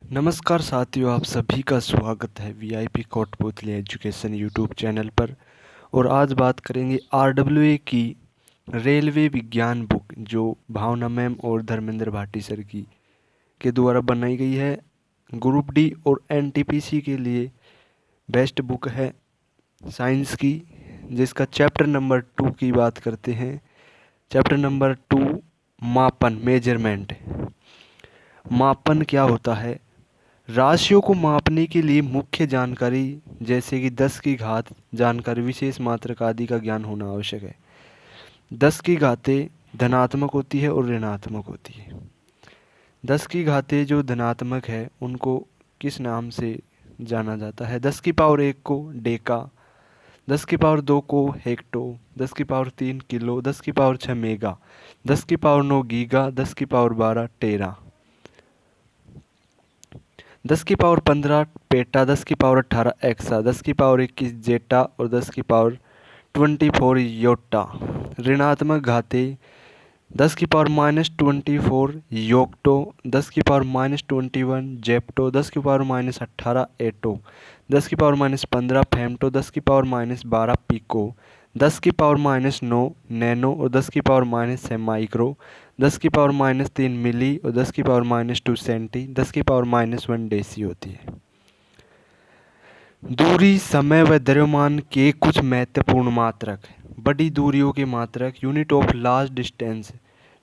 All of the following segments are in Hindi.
नमस्कार साथियों, आप सभी का स्वागत है VIP Kotputli education YouTube channel पर। और आज बात करेंगे आरडब्ल्यूए की रेलवे विज्ञान बुक, जो भावना मैम और धर्मेंद्र भाटी सर की के द्वारा बनाई गई है। ग्रुप डी और एनटीपीसी के लिए बेस्ट बुक है साइंस की, जिसका चैप्टर नंबर 2 की बात करते हैं। चैप्टर नंबर 2, मापन, मेजरमेंट। मापन क्या होता है? राशियों को मापने के लिए मुख्य जानकारी जैसे कि 10 की घात जानकारी, विशेष मात्रक आदि का ज्ञान होना आवश्यक है। 10 की घातें धनात्मक होती है और ऋणात्मक होती है। 10 की घातें जो धनात्मक है उनको किस नाम से जाना जाता है? 10 की पावर 1 को डेका, 10 की पावर 2 को हेक्टो, 10 की पावर 3 किलो, 10 की पावर 6 मेगा, 10 की पावर 9 गीगा, 10 की पावर 12 टेरा, 10 की पावर 15 पेटा, 10 की पावर 18 एक्सा, 10 की पावर 21 जेटा और 10 की पावर 24 योटा। ऋणात्मक घातें 10 की पावर -24 योक्टो, 10 की पावर -21 जेप्टो, 10 की पावर -18 एटो, 10 की पावर -15 फेम्टो, 10 की पावर -12 पिको, 10 की पावर -9 नैनो और 10 की पावर -6 माइक्रो, 10 की पावर -3 मिली और 10 की पावर -2 सेंटी, 10 की पावर -1 डेसी होती है। दूरी, समय व द्रव्यमान के कुछ महत्वपूर्ण मात्रक। बड़ी दूरियों के मात्रक, यूनिट ऑफ लार्ज डिस्टेंस,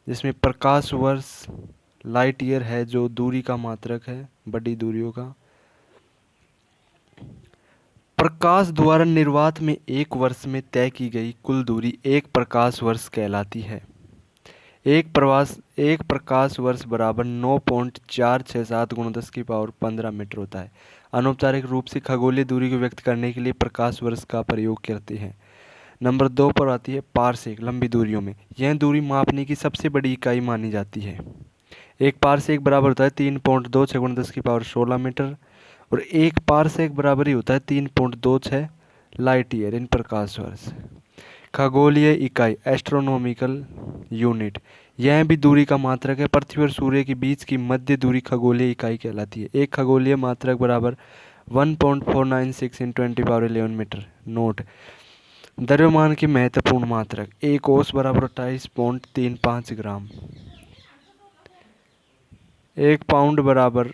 जिसमें प्रकाश वर्ष, लाइट ईयर है जो दूरी का मात्रक है बड़ी दूरियों का। प्रकाश द्वारा निर्वात में एक वर्ष में तय की गई कुल दूरी एक प्रकाश वर्ष कहलाती है। एक प्रकाश वर्ष बराबर 9.467 × 10⁻15 मीटर होता है। अनौपचारिक रूप से खगोलीय दूरी को व्यक्त करने के लिए प्रकाश वर्ष का प्रयोग करते हैं। नंबर 2 पर आती है पारसेक, लंबी दूरियों में। यह दूरी मापने की सबसे बड़ी इकाई मानी जाती है। एक पारसेक बराबर होता है 3.26 × 10⁻16 मीटर और एक पारसेक बराबर ही होता है 3.26 लाइट ईयर इन प्रकाश वर्ष। खगोलीय इकाई, एस्ट्रोनॉमिकल यूनिट, यह भी दूरी का मात्रक है। पृथ्वी और सूर्य के बीच की मध्य दूरी खगोलीय इकाई कहलाती है। एक खगोलीय मात्रक बराबर 1.496 × 10⁻11 मीटर। नोट: द्रव्यमान की महत्वपूर्ण मात्रक, एक ओस बराबर 28.35 ग्राम, एक पाउंड बराबर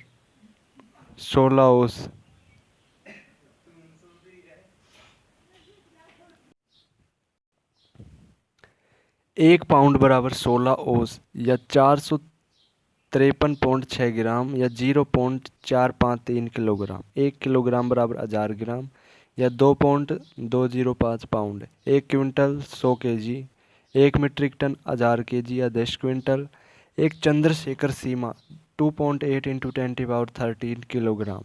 16 ओस, एक पाउंड बराबर 16 ओस या 453.6 ग्राम या 0.453 किलोग्राम। एक किलोग्राम बराबर 1000 ग्राम या 2.205 पाउंड। एक क्विंटल 100 केजी। एक मीट्रिक टन 1000 केजी या 10 क्विंटल। एक चंद्रशेखर सीमा 2.8 × 10⁻13 किलोग्राम।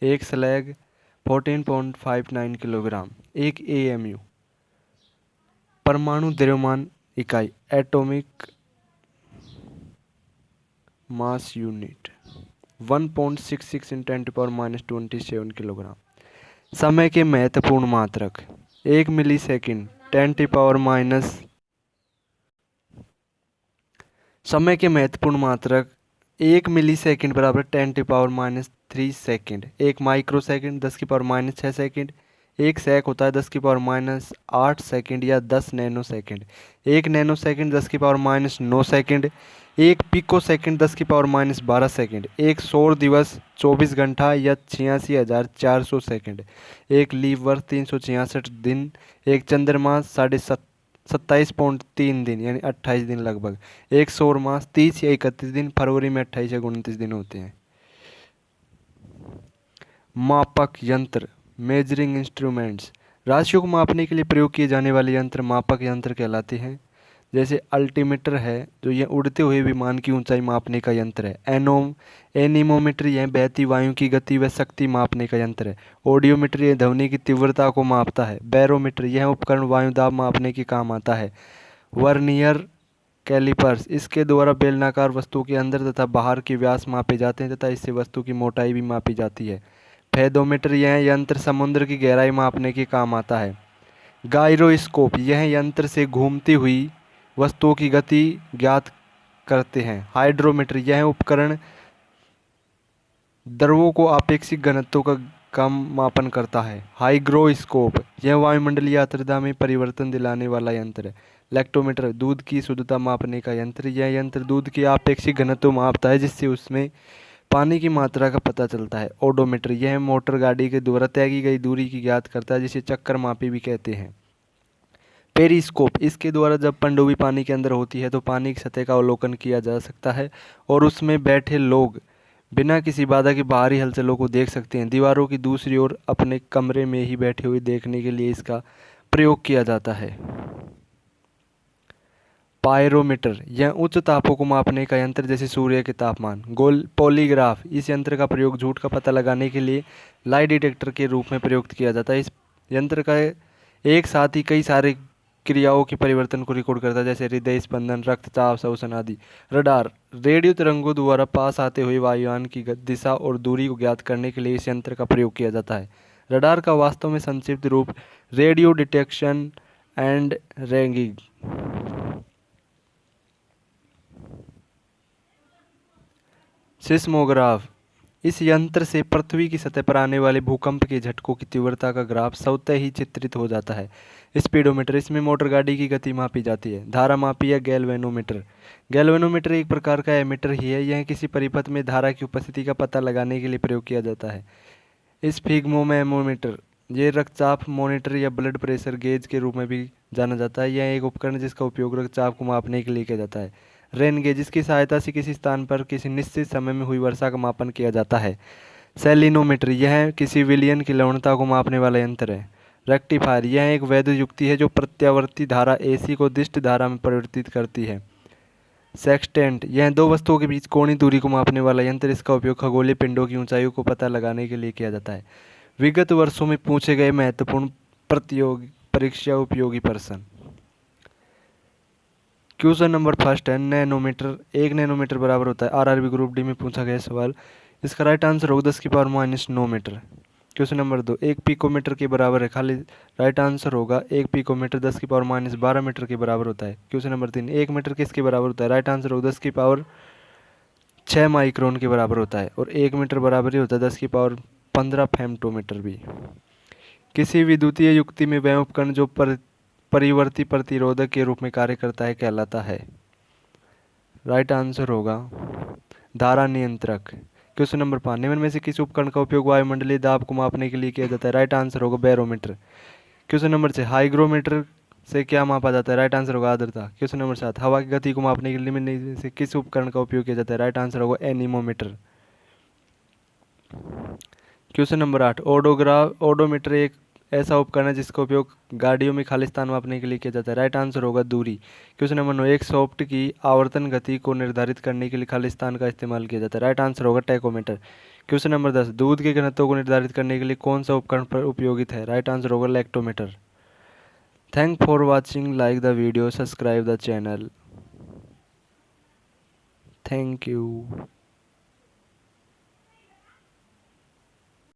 एक स्लैग 14.59 किलोग्राम। एक एएमयू, परमाणु द्रव्यमान इकाई, एटॉमिक मास यूनिट, 1.66 × 10⁻27 किलोग्राम। समय के महत्वपूर्ण मात्रक, 1 मिली सेकेंड 10⁻। समय के महत्वपूर्ण मात्रक 1 मिली सेकेंड बराबर 10⁻³ सेकेंड। एक माइक्रो सेकेंड 10⁻6 सेकेंड। एक सेक होता है 10⁻8 सेकेंड या 10 नैनो सेकेंड। एक नैनो सेकेंड 10⁻9 सेकेंड। एक पिको सेकेंड 10⁻12 सेकेंड। एक सौर दिवस 24 घंटा या 86,400 सेकेंड। एक लीप वर्ष 366 दिन। एक चंद्रमा 27.3 दिन यानी 28 दिन लगभग। एक सौर मास 30 या 31 दिन, फरवरी में 28 या 29 दिन होते हैं। मापक यंत्र, मेजरिंग इंस्ट्रूमेंट्स, राशियों को मापने के लिए प्रयोग किए जाने वाले यंत्र मापक यंत्र कहलाते हैं। जैसे अल्टीमीटर है जो यह उड़ते हुए विमान की ऊंचाई मापने का यंत्र है। एनीमोमीटर यह बहती वायु की गति व शक्ति मापने का यंत्र है। ऑडियोमीटर यह ध्वनि की तीव्रता को मापता है। बैरोमीटर यह उपकरण वायु दाब मापने के काम आता है। वर्नियर कैलिपर्स, इसके द्वारा बेलनाकार वस्तु के अंदर तथा बाहर के व्यास मापे जाते हैं तथा इससे वस्तु की मोटाई भी मापी जाती है। फेदोमीटर यह यंत्र समुद्र की गहराई मापने के काम आता है। गायरोस्कोप यह यंत्र से घूमती हुई वस्तुओं की गति ज्ञात करते हैं। हाइड्रोमीटर यह उपकरण द्रवों को आपेक्षिक घनत्व का मापन करता है। हाइग्रोस्कोप, यह वायुमंडलीय आर्द्रता में परिवर्तन दिलाने वाला यंत्र है। लैक्टोमीटर, दूध की शुद्धता मापने का यंत्र, यह यंत्र दूध की आपेक्षिक घनत्व मापता है जिससे उसमें पानी की मात्रा का पता चलता है। ओडोमीटर, यह मोटर गाड़ी के द्वारा तय की गई दूरी की ज्ञात करता है जिसे चक्कर मापी भी कहते हैं। पेरिस्कोप, इसके द्वारा जब पनडुब्बी पानी के अंदर होती है तो पानी की सतह का अवलोकन किया जा सकता है और उसमें बैठे लोग बिना किसी बाधा के बाहरी हलचलों को देख सकते हैं। दीवारों की दूसरी ओर अपने कमरे में ही बैठे हुए देखने के लिए इसका प्रयोग किया जाता है। पायरोमीटर, यह उच्च तापों को मापने का यंत्र जैसे सूर्य के तापमान। पॉलीग्राफ, इस यंत्र का प्रयोग झूठ का पता लगाने के लिए लाई डिटेक्टर के रूप में प्रयुक्त किया जाता है। इस यंत्र का एक साथ ही कई सारे क्रियाओं के परिवर्तन को रिकॉर्ड करता है जैसे हृदय स्पंदन, रक्तचाप, श्वसन आदि। रडार, रेडियो तरंगों द्वारा पास आते हुए वायुयान की दिशा और दूरी को ज्ञात करने के लिए इस यंत्र का प्रयोग किया जाता है। रडार का वास्तव में संक्षिप्त रूप radio detection and ragging. Seismograph, इस यंत्र से पृथ्वी की सतह पर आने वाले भूकंप के झटकों की तीव्रता का ग्राफ स्वतः ही चित्रित हो जाता है। स्पीडोमीटर, इसमें मोटर गाड़ी की गति मापी जाती है। धारा मापी या गैल्वेनोमीटर, गैल्वेनोमीटर एक प्रकार का एमीटर ही है। यह किसी परिपथ में धारा की उपस्थिति का पता लगाने के लिए प्रयोग किया जाता है। स्फिग्मोमेमोमीटर, ये रक्तचाप मॉनिटर या ब्लड प्रेशर गेज के रूप में भी जाना जाता है। यह एक उपकरण जिसका उपयोग रक्तचाप को मापने के लिए किया जाता है। रेन गेज, जिसकी सहायता से किसी स्थान पर किसी निश्चित समय में हुई वर्षा का मापन किया जाता है। सेलिनोमीटर, यह किसी विलयन की लवणता को मापने वाला यंत्र है। रेक्टिफायर, यह एक वैद्युत युक्ति है जो प्रत्यावर्ती धारा AC को दिष्ट धारा में परिवर्तित करती है। सेक्सटेंट, यह दो वस्तुओं के बीच कोणीय दूरी को मापने वाला यंत्र, इसका उपयोग खगोलीय पिंडों की ऊंचाइयों को पता लगाने के लिए किया जाता है। विगत वर्षों में पूछे गए महत्वपूर्ण प्रतियोगी परीक्षा उपयोगी प्रश्न। क्वेश्चन नंबर फर्स्ट है नैनोमीटर, 1 नैनोमीटर बराबर होता है। RRB ग्रुप डी में पूछा गया सवाल, इसका राइट आंसर होगा 10⁻⁹ मीटर। क्वेश्चन नंबर 2, 1 पिकोमीटर के बराबर है, खाली राइट आंसर होगा 1 पिकोमीटर 10⁻12 मीटर के बराबर होता है। क्वेश्चन नंबर 3, 1 मीटर किसके बराबर होता है, राइट आंसर होगा 10⁻6 माइक्रोन के बराबर होता है। और 1 मीटर बराबर ही होता है 10⁻15 फेम्टोमीटर भी। किसी विद्युतीय युक्ति में वह उपकरण जो परिवर्ती प्रतिरोधक के रूप में कार्य करता है कहलाता है, राइट आंसर होगा धारा नियंत्रक। क्वेश्चन नंबर 5, निम्न में से किस उपकरण का उपयोग वायुमंडलीय दाब को मापने के लिए किया जाता है, राइट आंसर होगा बैरोमीटर। क्वेश्चन नंबर 6, हाइग्रोमीटर से क्या मापा जाता है, राइट आंसर होगा आर्द्रता। क्वेश्चन नंबर 7, हवा की गति को मापने के लिए निम्न में से किस उपकरण का उपयोग किया जाता है, राइट आंसर होगा एनीमोमीटर। क्वेश्चन नंबर 8, ओडोमीटर एक ऐसा उपकरण है जिसका उपयोग गाड़ियों में खाली स्थान मापने के लिए किया जाता है, राइट आंसर होगा दूरी। क्वेश्चन नंबर 9, एक सॉफ्ट की आवर्तन गति को निर्धारित करने के लिए खाली स्थान का इस्तेमाल किया जाता है, राइट आंसर होगा टैकोमीटर। क्वेश्चन नंबर 10, दूध के घनत्व को निर्धारित करने के लिए कौन सा उपकरण उपयोगित है, राइट आंसर होगा lactometer. Thank for watching, like the video, subscribe the channel. Thank you.